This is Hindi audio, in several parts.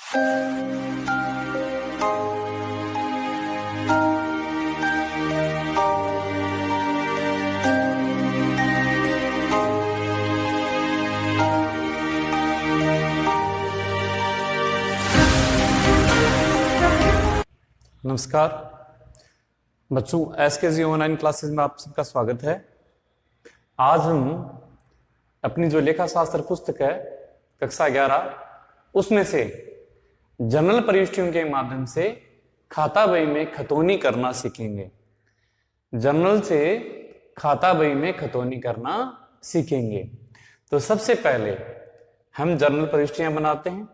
नमस्कार बच्चों, एसकेजी ऑनलाइन क्लासेस में आप सबका स्वागत है। आज हम अपनी जो लेखा शास्त्र पुस्तक है कक्षा 11 उसमें से जनरल प्रविष्टियों के माध्यम से खाता बही में खतौनी करना सीखेंगे। जनरल से खाता बही में खतौनी करना सीखेंगे। तो सबसे पहले हम जनरल प्रविष्टियां बनाते हैं,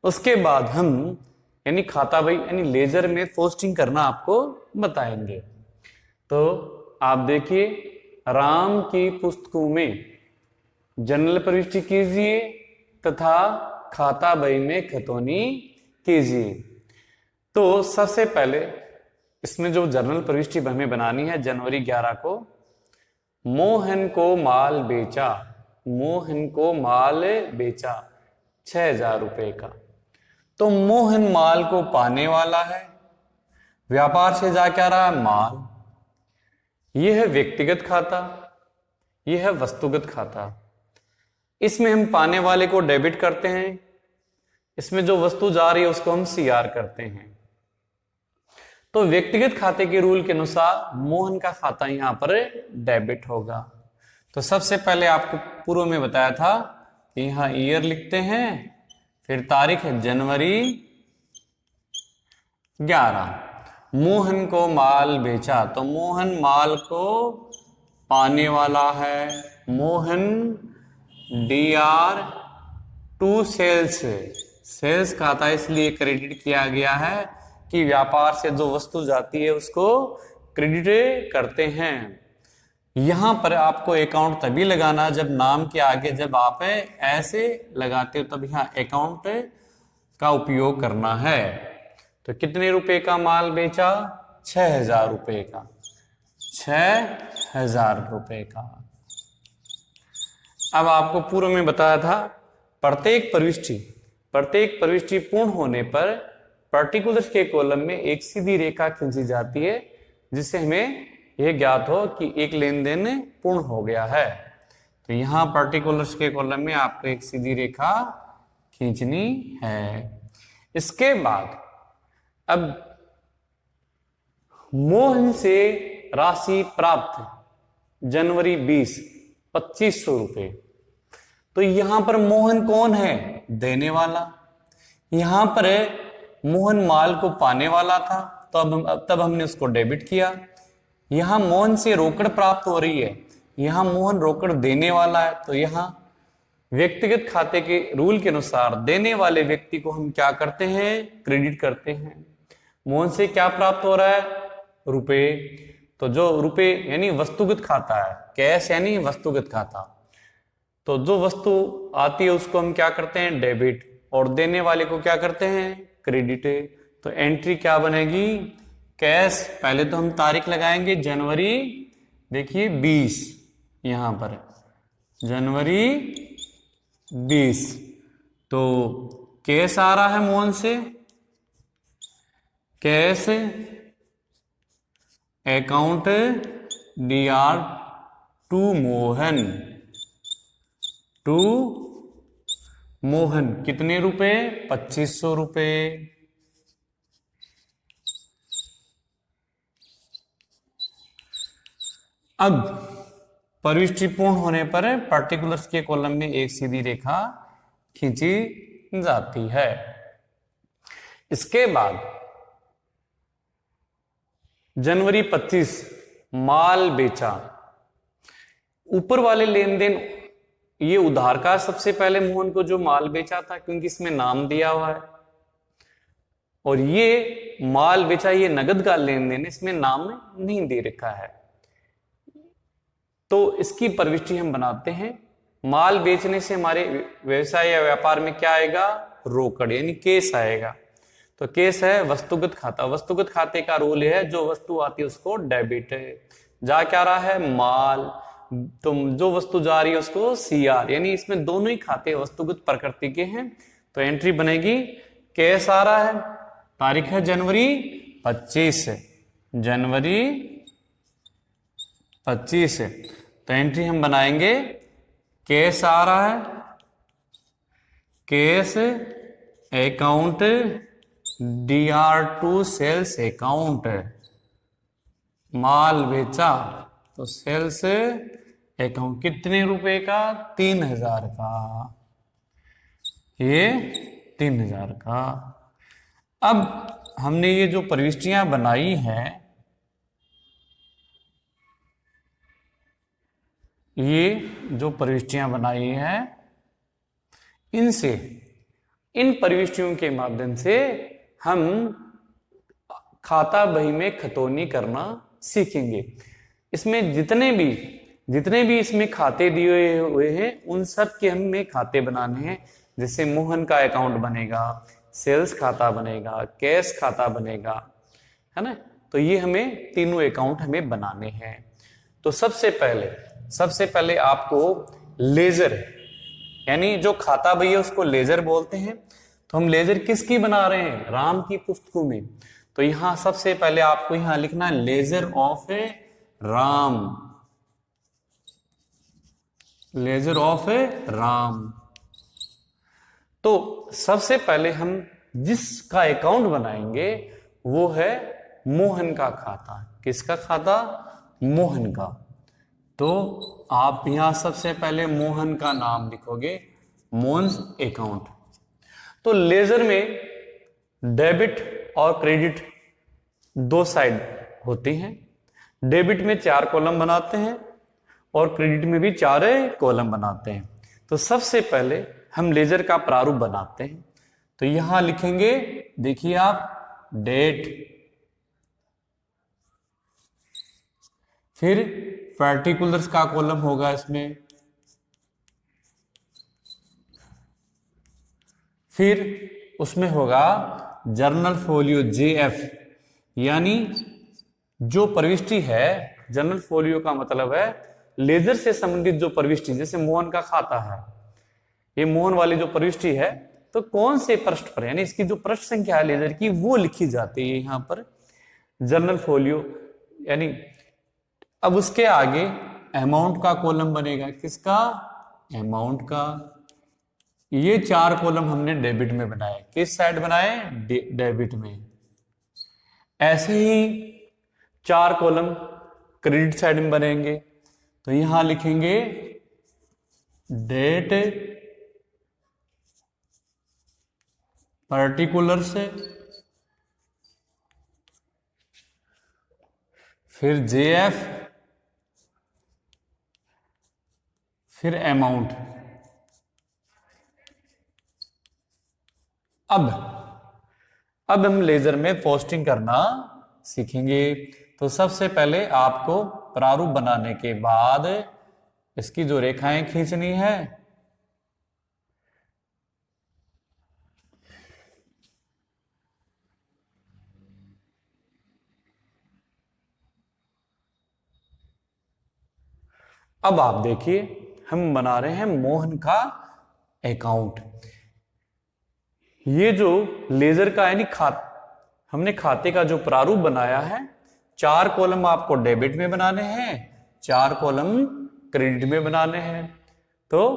उसके बाद हम यानी खाता बही यानी लेजर में पोस्टिंग करना आपको बताएंगे। तो आप देखिए, राम की पुस्तकों में जनरल प्रविष्टि कीजिए तथा खाता बही में खतौनी कीजिए। तो सबसे पहले इसमें जो जनरल प्रविष्टि हमें बनानी है, जनवरी 11 को मोहन को माल बेचा, मोहन को माल बेचा 6,000 रुपए का। तो मोहन माल को पाने वाला है, व्यापार से जा क्या रहा है माल। यह है व्यक्तिगत खाता, यह है वस्तुगत खाता। इसमें हम पाने वाले को डेबिट करते हैं, इसमें जो वस्तु जा रही है उसको हम सीआर करते हैं। तो व्यक्तिगत खाते के रूल के अनुसार मोहन का खाता यहां पर डेबिट होगा। तो सबसे पहले आपको पूर्व में बताया था कि यहां ईयर लिखते हैं, फिर तारीख है जनवरी 11। मोहन को माल बेचा, तो मोहन माल को पाने वाला है। Mohan DR to sales, sales खाता इसलिए क्रेडिट किया गया है कि व्यापार से जो वस्तु जाती है उसको क्रेडिट करते हैं। यहां पर आपको अकाउंट तभी लगाना जब नाम के आगे जब आप ऐसे लगाते हो तब यहां अकाउंट का उपयोग करना है। तो कितने रुपए का माल बेचा? 6,000 रुपए का, 6,000 रुपए का। अब आपको पूर्व में बताया था प्रत्येक प्रविष्टि पूर्ण होने पर पर्टिकुलर्स के कॉलम में एक सीधी रेखा खींची जाती है, जिससे हमें यह ज्ञात हो कि एक लेन देन पूर्ण हो गया है। तो यहां पर्टिकुलर्स के कॉलम में आपको एक सीधी रेखा खींचनी है। इसके बाद अब मोहन से राशि प्राप्त जनवरी 20 2,500 रुपए। तो यहां पर मोहन कौन है? देने वाला। यहां पर मोहन माल को पाने वाला था, तो तब हमने उसको डेबिट किया। यहां मोहन से रोकड़ प्राप्त हो रही है, यहां मोहन रोकड़ देने वाला है, तो यहां व्यक्तिगत खाते के रूल के अनुसार देने वाले व्यक्ति को हम क्या करते हैं? क्रेडिट करते हैं। मोहन से क्या प्राप्त हो रहा है? रुपए। तो जो रुपए यानी वस्तुगत खाता है, कैश यानी वस्तुगत खाता। तो जो वस्तु आती है उसको हम क्या करते हैं? डेबिट। और देने वाले को क्या करते हैं? क्रेडिट। तो एंट्री क्या बनेगी? कैश। पहले तो हम तारीख लगाएंगे जनवरी, देखिए 20, यहां पर जनवरी 20। तो कैश आ रहा है मोहन से, cash account DR to Mohan, to Mohan. कितने रुपए? 2,500 रुपए। अब प्रविष्टि पूर्ण होने पर पर्टिकुलर्स के कॉलम में एक सीधी रेखा खींची जाती है। इसके बाद जनवरी 25 माल बेचा। ऊपर वाले लेन देन ये उधार का सबसे पहले मोहन को जो माल बेचा था, क्योंकि इसमें नाम दिया हुआ है, और ये माल बेचा ये नगद का लेन देन, इसमें नाम नहीं दे रखा है। तो इसकी प्रविष्टि हम बनाते हैं। माल बेचने से हमारे व्यवसाय या व्यापार में क्या आएगा? रोकड़ यानी केस आएगा। तो केस है वस्तुगत खाता। वस्तुगत खाते का रूल है जो वस्तु आती है उसको डेबिट है। जा क्या रहा है? माल। तो जो वस्तु जा रही है उसको सीआर, यानी इसमें दोनों ही खाते वस्तुगत प्रकृति के हैं। तो एंट्री बनेगी कैश आ रहा है, तारीख है जनवरी 25, जनवरी 25, तो एंट्री हम बनाएंगे कैश आ रहा है, cash account DR2 sales account, माल बेचा तो सेल्स अकाउंट कितने रुपए का, 3000 का, ये 3000 का। अब हमने ये जो प्रविष्टियां बनाई हैं, ये जो प्रविष्टियां बनाई हैं, इनसे, इन प्रविष्टियों के माध्यम से हम खाता बही में खतौनी करना सीखेंगे। इसमें जितने भी इसमें खाते दिए हुए हैं, उन सब के हमें खाते बनाने हैं। जैसे मोहन का अकाउंट बनेगा, सेल्स खाता बनेगा, कैश खाता बनेगा, है ना। तो ये हमें तीनों अकाउंट हमें बनाने हैं। तो सबसे पहले आपको लेजर, यानी जो खाता बही है उसको लेजर बोलते हैं। तो हम लेजर किसकी बना रहे हैं, राम की पुस्तकों में। तो यहां सबसे पहले आपको यहां लिखना है laser of Ram, laser of Ram. तो सबसे पहले हम जिसका अकाउंट बनाएंगे वो है मोहन का खाता। किसका खाता, मोहन का। तो आप यहां सबसे पहले मोहन का नाम लिखोगे, मोहन्स अकाउंट। तो लेजर में डेबिट और क्रेडिट दो साइड होती हैं। डेबिट में 4 कॉलम बनाते हैं और क्रेडिट में भी 4 कॉलम बनाते हैं। तो सबसे पहले हम लेजर का प्रारूप बनाते हैं। तो यहां लिखेंगे, देखिए आप, डेट, फिर पार्टिकुलर्स का कॉलम होगा इसमें, फिर उसमें होगा जर्नल फोलियो JF, यानी जो प्रविष्टि है, जर्नल फोलियो का मतलब है लेजर से संबंधित जो प्रविष्टि, जैसे मोहन का खाता है, ये मोहन वाली जो प्रविष्टि है, तो कौन से पृष्ठ पर, यानी इसकी जो पृष्ठ संख्या है लेजर की, वो लिखी जाती है यहां पर जर्नल फोलियो। यानी अब उसके आगे अमाउंट का कॉलम बनेगा, किसका, अमाउंट का। ये 4 कॉलम हमने डेबिट में बनाए, किस साइड बनाए, डेबिट में। ऐसे ही 4 कॉलम क्रेडिट साइड में बनेंगे। तो यहां लिखेंगे डेट, पर्टिकुलर से, फिर JF, फिर अमाउंट। अब हम लेजर में पोस्टिंग करना सीखेंगे। तो सबसे पहले आपको प्रारूप बनाने के बाद इसकी जो रेखाएं खींचनी है, अब आप देखिए हम बना रहे हैं मोहन का अकाउंट। ये जो लेजर का यानी हमने खाते का जो प्रारूप बनाया है, 4 कॉलम आपको डेबिट में बनाने हैं, 4 कॉलम क्रेडिट में बनाने हैं। तो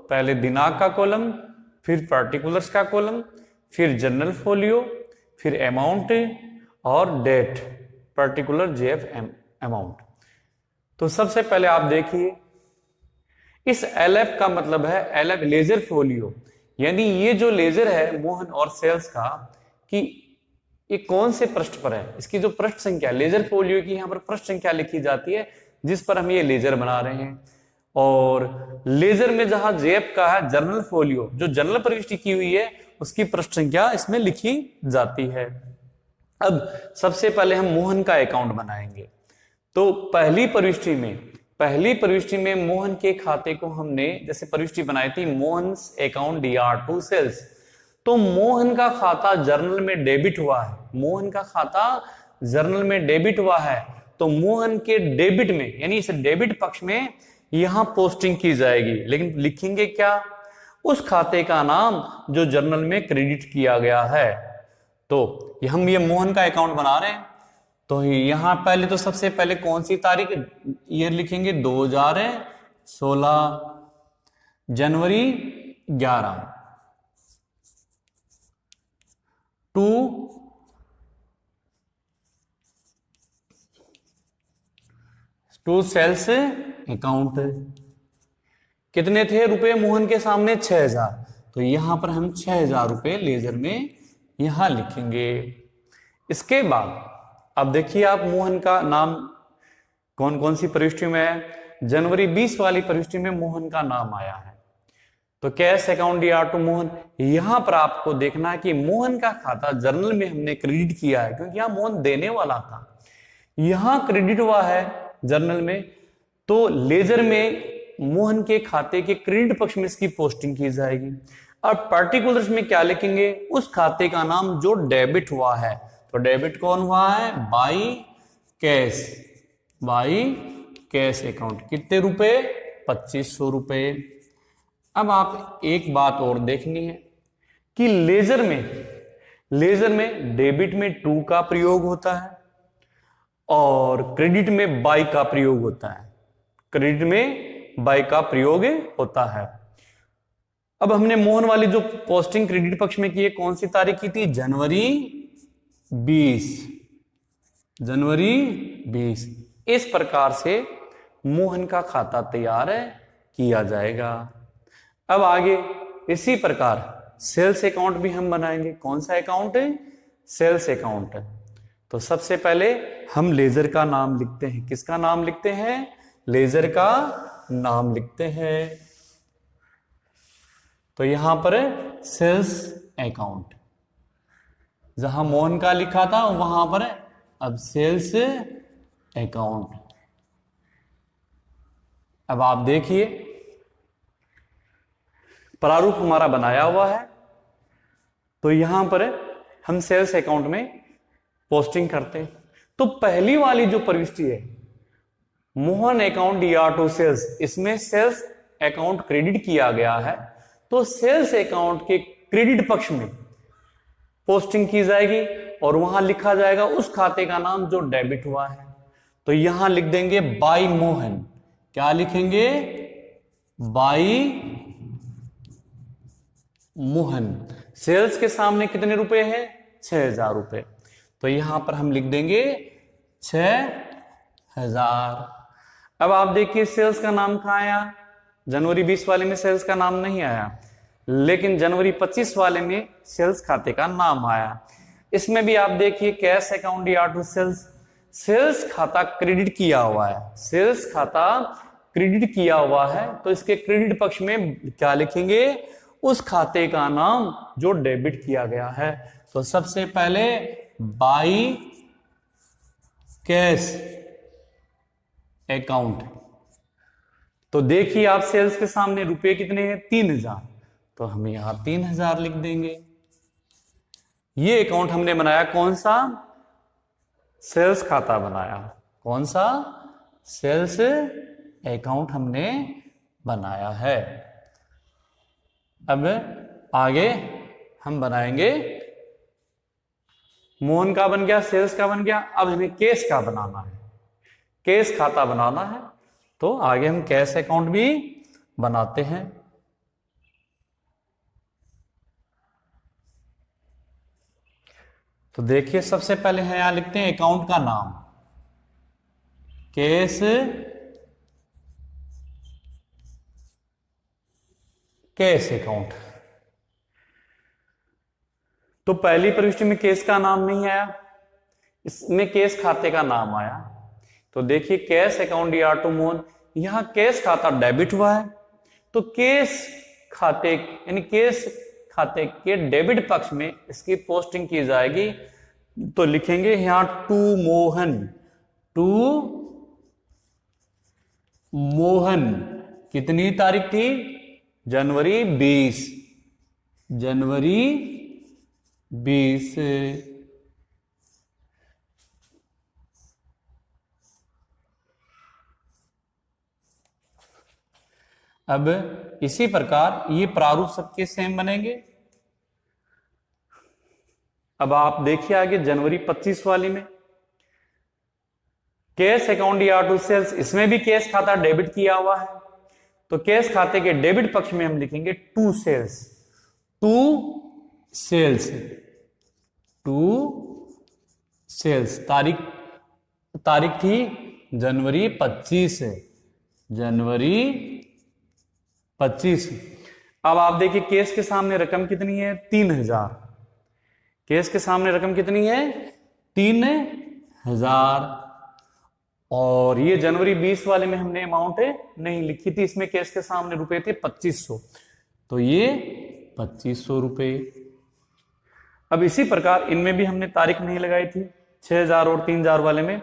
पहले दिनांक का कॉलम, फिर पार्टिकुलर्स का कॉलम, फिर जनरल फोलियो, फिर अमाउंट और डेट, पर्टिकुलर JF अमाउंट। तो सबसे पहले आप देखिए, इस LF का मतलब है LF लेजर फोलियो, यानी ये जो लेजर है मोहन और सेल्स का, कि ये कौन से पृष्ठ पर है, इसकी जो पृष्ठ संख्या, लेजर फोलियो की यहां पर पृष्ठ संख्या लिखी जाती है जिस पर हम ये लेजर बना रहे हैं। और लेजर में जहां JF का है जर्नल फोलियो, जो जनरल प्रविष्टि की हुई है, उसकी पृष्ठ संख्या इसमें लिखी जाती है। अब सबसे पहले हम मोहन का अकाउंट बनाएंगे। तो पहली प्रविष्टि में मोहन के खाते को हमने जैसे प्रविष्टि बनाई थी, मोहन्स अकाउंट DR2 सेल्स। तो मोहन का खाता जर्नल में डेबिट हुआ है, मोहन का खाता जर्नल में डेबिट हुआ है। तो मोहन के डेबिट में, यानी इस डेबिट पक्ष में यहां पोस्टिंग की जाएगी। लेकिन लिखेंगे क्या, उस खाते का नाम जो जर्नल में क्रेडिट किया गया है। तो हम ये मोहन का अकाउंट बना रहे हैं, तो यहां पहले तो सबसे पहले कौन सी तारीख ईयर लिखेंगे, 2016 जनवरी 11 टू सेल्स अकाउंट। कितने थे रुपए मोहन के सामने, 6000। तो यहां पर हम 6000 रुपए लेजर में यहां लिखेंगे। इसके बाद अब देखिए आप, मोहन का नाम कौन कौन सी प्रविष्टि में है। जनवरी 20 वाली प्रविष्टि में मोहन का नाम आया है। तो कैश अकाउंट टू मोहन, यहां पर आपको देखना है कि मोहन का खाता जर्नल में हमने क्रेडिट किया है, क्योंकि यहां मोहन देने वाला था, यहां क्रेडिट हुआ है जर्नल में। तो लेजर में मोहन के खाते के क्रेडिट पक्ष में इसकी पोस्टिंग की जाएगी। और पर्टिकुलर्स में क्या लिखेंगे, उस खाते का नाम जो डेबिट हुआ है। तो डेबिट कौन हुआ है, बाई कैश अकाउंट। कितने रुपए, 2500 रुपए। अब आप एक बात और देखनी है कि लेजर में डेबिट में टू का प्रयोग होता है और क्रेडिट में बाई का प्रयोग होता है। क्रेडिट में बाई का प्रयोग होता है। अब हमने मोहन वाली जो पोस्टिंग क्रेडिट पक्ष में की है, कौन सी तारीख की थी, जनवरी 20। इस प्रकार से मोहन का खाता तैयार किया जाएगा। अब आगे इसी प्रकार सेल्स अकाउंट भी हम बनाएंगे। कौन सा अकाउंट है, सेल्स अकाउंट। तो सबसे पहले हम लेजर का नाम लिखते हैं। किसका नाम लिखते हैं, लेजर का नाम लिखते हैं। तो यहां पर सेल्स अकाउंट, जहां मोहन का लिखा था वहां पर अब सेल्स अकाउंट। अब आप देखिए प्रारूप हमारा बनाया हुआ है। तो यहां पर हम सेल्स अकाउंट में पोस्टिंग करते हैं। तो पहली वाली जो प्रविष्टि है, मोहन अकाउंट टू सेल्स, इसमें सेल्स अकाउंट क्रेडिट किया गया है। तो सेल्स अकाउंट के क्रेडिट पक्ष में पोस्टिंग की जाएगी और वहां लिखा जाएगा उस खाते का नाम जो डेबिट हुआ है। तो यहां लिख देंगे बाई मोहन। क्या लिखेंगे, बाई मोहन। सेल्स के सामने कितने रुपए हैं, 6000 रुपए। तो यहां पर हम लिख देंगे 6000। अब आप देखिए सेल्स का नाम कहां आया, जनवरी 20 वाले में सेल्स का नाम नहीं आया, लेकिन जनवरी 25 वाले में सेल्स खाते का नाम आया। इसमें भी आप देखिए cash account to sales, sales खाता क्रेडिट किया हुआ है, सेल्स खाता क्रेडिट किया हुआ है। तो इसके क्रेडिट पक्ष में क्या लिखेंगे, उस खाते का नाम जो डेबिट किया गया है। तो सबसे पहले बाई कैश अकाउंट। तो देखिए आप सेल्स के सामने रुपए कितने हैं, 3000। तो हम यहां 3000 लिख देंगे। ये अकाउंट हमने बनाया, कौन सा, सेल्स खाता बनाया। कौन सा, सेल्स अकाउंट हमने बनाया है। अब आगे हम बनाएंगे, मोहन का बन गया, सेल्स का बन गया। अब हमें कैश का बनाना है, कैश खाता बनाना है। तो आगे हम कैश अकाउंट भी बनाते हैं। तो देखिए सबसे पहले है यहां लिखते हैं अकाउंट का नाम, कैश अकाउंट। तो पहली प्रविष्टि में केस का नाम नहीं आया, इसमें केस खाते का नाम आया। तो देखिए कैश अकाउंट टू मोहन, यहां कैश खाता डेबिट हुआ है। तो केस खाते यानी केस खाते के डेबिट पक्ष में इसकी पोस्टिंग की जाएगी। तो लिखेंगे यहां टू मोहन। कितनी तारीख थी, जनवरी 20। अब इसी प्रकार ये प्रारूप सबके सेम बनेंगे। अब आप देखिए आगे जनवरी 25 वाली में कैश अकाउंट या टू सेल्स, इसमें भी कैश खाता डेबिट किया हुआ है, तो कैश खाते के डेबिट पक्ष में हम लिखेंगे to sales, to sales, to sales. तारीख थी जनवरी 25, जनवरी 25। अब आप देखिए केस के सामने रकम कितनी है, 3000। केस के सामने रकम कितनी है, 3000। और ये जनवरी 20 वाले में हमने अमाउंट नहीं लिखी थी, इसमें केस के सामने रुपए थे 2500, तो ये 2500 रुपए। अब इसी प्रकार इनमें भी हमने तारीख नहीं लगाई थी 6000 और 3000 वाले में।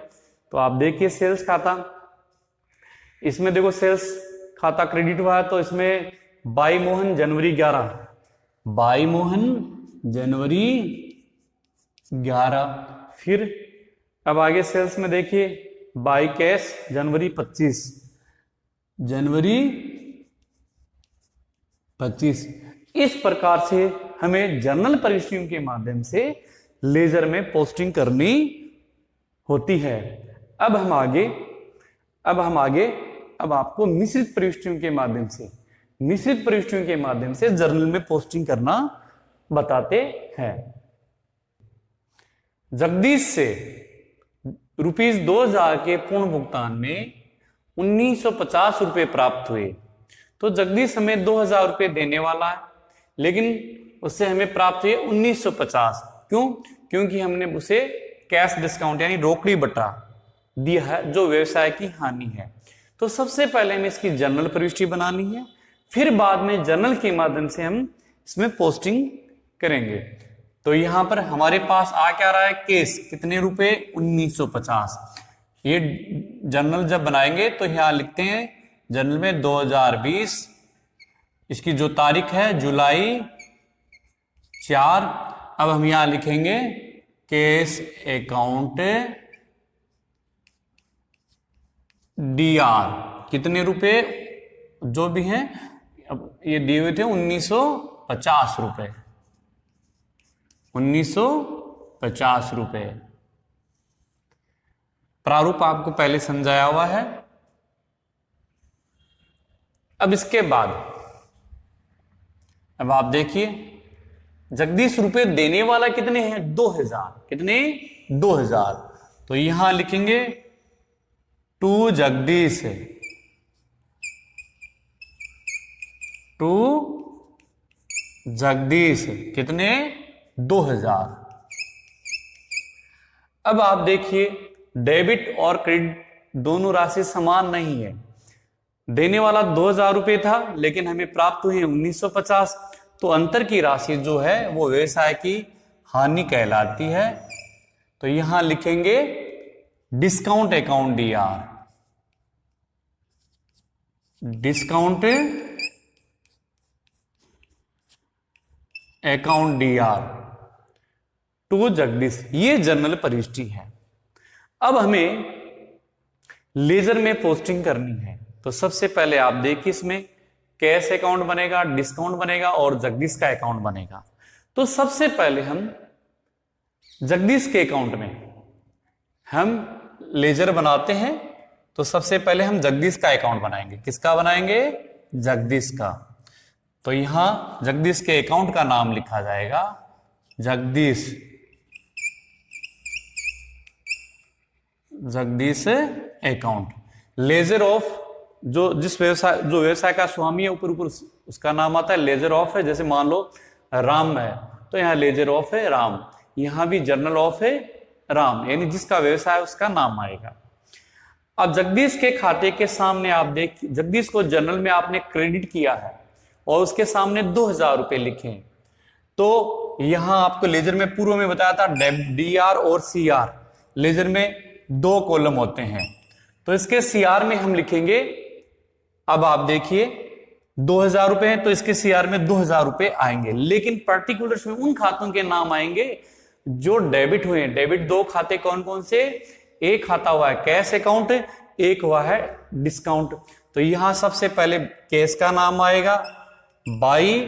तो आप देखिए सेल्स खाता, इसमें देखो सेल्स खाता क्रेडिट हुआ है, तो इसमें बाई मोहन जनवरी 11, बाई मोहन जनवरी 11। फिर अब आगे सेल्स में देखिए बाई कैश जनवरी 25, जनवरी 25। इस प्रकार से हमें जर्नल प्रविष्टियों के माध्यम से लेजर में पोस्टिंग करनी होती है। अब आपको मिश्रित प्रविष्टियों के माध्यम से जर्नल में पोस्टिंग करना बताते हैं। जगदीश से ₹2000 के पूर्ण भुगतान में 1950 रुपए प्राप्त हुए। तो जगदीश हमें 2000 रुपए देने वाला है, लेकिन उससे हमें प्राप्त हुए 1950। क्यों? क्योंकि हमने उसे कैश डिस्काउंट यानी रोकड़ी बटा दिया है, जो व्यवसाय की हानि है। तो सबसे पहले हमें इसकी जर्नल प्रविष्टि बनानी है, फिर बाद में जर्नल के माध्यम से हम इसमें पोस्टिंग करेंगे। तो यहां पर हमारे पास आ क्या रहा है, केस कितने रुपए, 1950। ये जर्नल जब बनाएंगे तो यहां लिखते हैं जर्नल में 2020, इसकी जो तारीख है जुलाई 4। अब हम यहां लिखेंगे केस अकाउंट DR, कितने रुपए जो भी हैं, अब ये दिए हुए थे 1950 रुपए, 1950 रुपए। प्रारूप आपको पहले समझाया हुआ है। अब इसके बाद अब आप देखिए जगदीश रुपए देने वाला कितने हैं, 2000। कितने, 2000। तो यहां लिखेंगे टू जगदीश, टू जगदीश कितने, 2000। अब आप देखिए डेबिट और क्रेडिट दोनों राशि समान नहीं है। देने वाला 2000 रुपए था, लेकिन हमें प्राप्त हुए 1950। तो अंतर की राशि जो है वो व्यवसाय की हानि कहलाती है। तो यहां लिखेंगे discount account DR, discount account DR to Jagdish. ये जर्नल प्रविष्टि है। अब हमें लेजर में पोस्टिंग करनी है। तो सबसे पहले आप देखिए इसमें कैश अकाउंट बनेगा, डिस्काउंट बनेगा और जगदीश का अकाउंट बनेगा। तो सबसे पहले हम जगदीश के अकाउंट में हम लेजर बनाते हैं। तो सबसे पहले हम जगदीश का अकाउंट बनाएंगे। किसका बनाएंगे, जगदीश का। तो यहां जगदीश के अकाउंट का नाम लिखा जाएगा Jagdish, Jagdish account. Laser of जो व्यवसाय का स्वामी है, ऊपर उसका नाम आता है लेजर ऑफ है। जैसे मान लो राम है, तो यहाँ लेजर ऑफ है राम, यहां भी जर्नल ऑफ है राम, यानी जिसका व्यवसाय उसका नाम आएगा। अब जगदीश के खाते के सामने आप देखिए, जगदीश को जर्नल में आपने क्रेडिट किया है और उसके सामने 2000 रुपए लिखे। तो यहां आपको लेजर में पूर्व में बताया था DR और CR, लेजर में 2 कॉलम होते हैं। तो इसके CR में हम लिखेंगे, अब आप देखिए 2000 रुपए हैं, तो इसके CR में 2000 रुपए आएंगे। लेकिन पर्टिकुलर्स में उन खातों के नाम आएंगे जो डेबिट हुए हैं। डेबिट 2 खाते कौन कौन से, एक खाता हुआ है कैश अकाउंट, एक हुआ है डिस्काउंट। तो यहां सबसे पहले कैश का नाम आएगा, बाई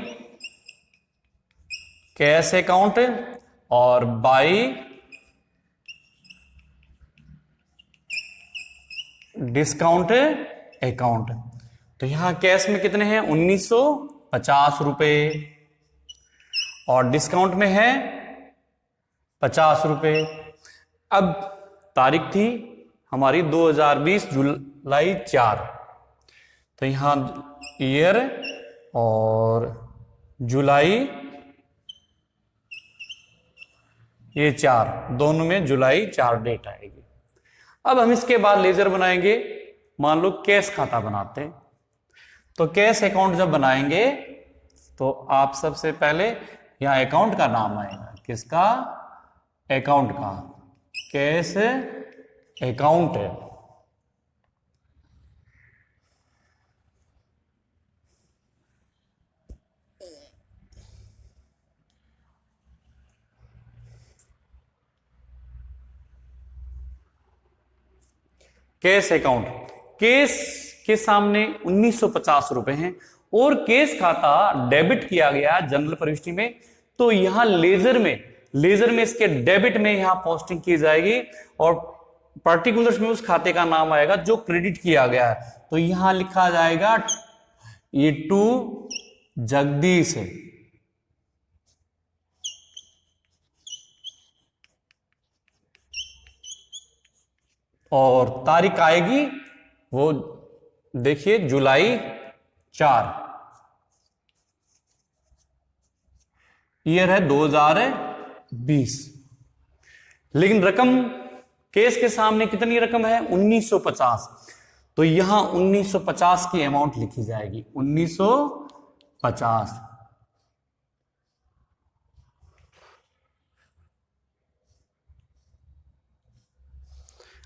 कैश अकाउंट और बाई डिस्काउंट अकाउंट। तो यहां कैश में कितने हैं 1950 रुपए और डिस्काउंट में है 50 रुपए। अब तारीख थी हमारी 2020 जुलाई 4, तो यहां ईयर और जुलाई ये 4, दोनों में जुलाई 4 डेट आएगी। अब हम इसके बाद लेजर बनाएंगे। मान लो कैश खाता बनाते हैं, तो कैश अकाउंट जब बनाएंगे तो आप सबसे पहले यहां अकाउंट का नाम आएगा, किसका, अकाउंट का, कैश अकाउंट है। कैश अकाउंट, कैश के सामने 1950 रुपए हैं और कैश खाता डेबिट किया गया जनरल प्रविष्टि में, तो यहां लेजर में इसके डेबिट में यहां पोस्टिंग की जाएगी और पर्टिकुलर्स में उस खाते का नाम आएगा जो क्रेडिट किया गया है। तो यहां लिखा जाएगा ये टू जगदीश है, और तारीख आएगी वो देखिए जुलाई 4, ईयर है 2020। लेकिन रकम केस के सामने कितनी रकम है 1950, तो यहां 1950 की अमाउंट लिखी जाएगी 1950।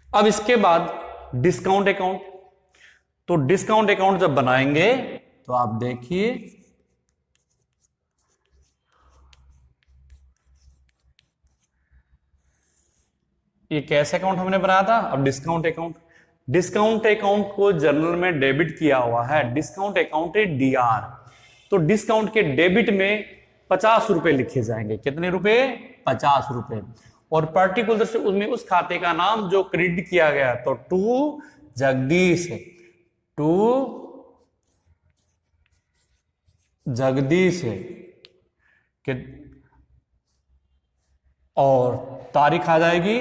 अब इसके बाद डिस्काउंट अकाउंट, तो डिस्काउंट अकाउंट जब बनाएंगे तो आप देखिए ये कैश अकाउंट हमने बनाया था। अब डिस्काउंट अकाउंट को जर्नल में डेबिट किया हुआ है, डिस्काउंट अकाउंट है डीआर, तो डिस्काउंट के डेबिट में 50 रुपए लिखे जाएंगे। कितने रुपए 50 रुपए, और पर्टिकुलर से उसमें उस खाते का नाम जो क्रेडिट किया गया, तो टू जगदीश है, टू जगदीश है कि, और तारीख आ जाएगी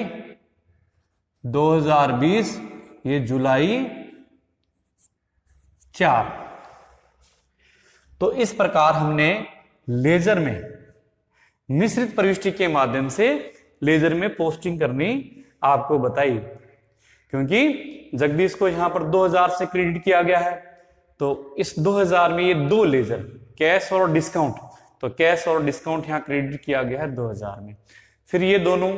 2020 ये जुलाई 4। तो इस प्रकार हमने लेजर में मिश्रित प्रविष्टि के माध्यम से लेजर में पोस्टिंग करनी आपको बताई, क्योंकि जगदीश को यहां पर 2000 से क्रेडिट किया गया है, तो इस 2000 में ये दो लेजर कैश और डिस्काउंट, तो कैश और डिस्काउंट यहां क्रेडिट किया गया है 2000 में। फिर ये दोनों,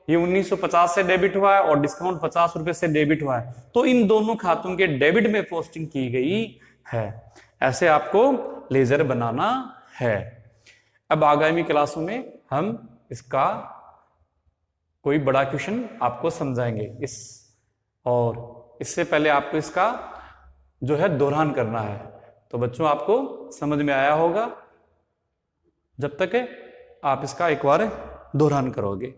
ये 1950 से डेबिट हुआ है और डिस्काउंट 50 रुपए से डेबिट हुआ है, तो इन दोनों खातों के डेबिट में पोस्टिंग की गई है। ऐसे आपको लेजर बनाना है। अब आगामी क्लासों में हम इसका कोई बड़ा क्वेश्चन आपको समझाएंगे और इससे पहले आपको इसका जो है दोहरान करना है। तो बच्चों आपको समझ में आया होगा जब तक आप इसका एक बार दोहरान करोगे।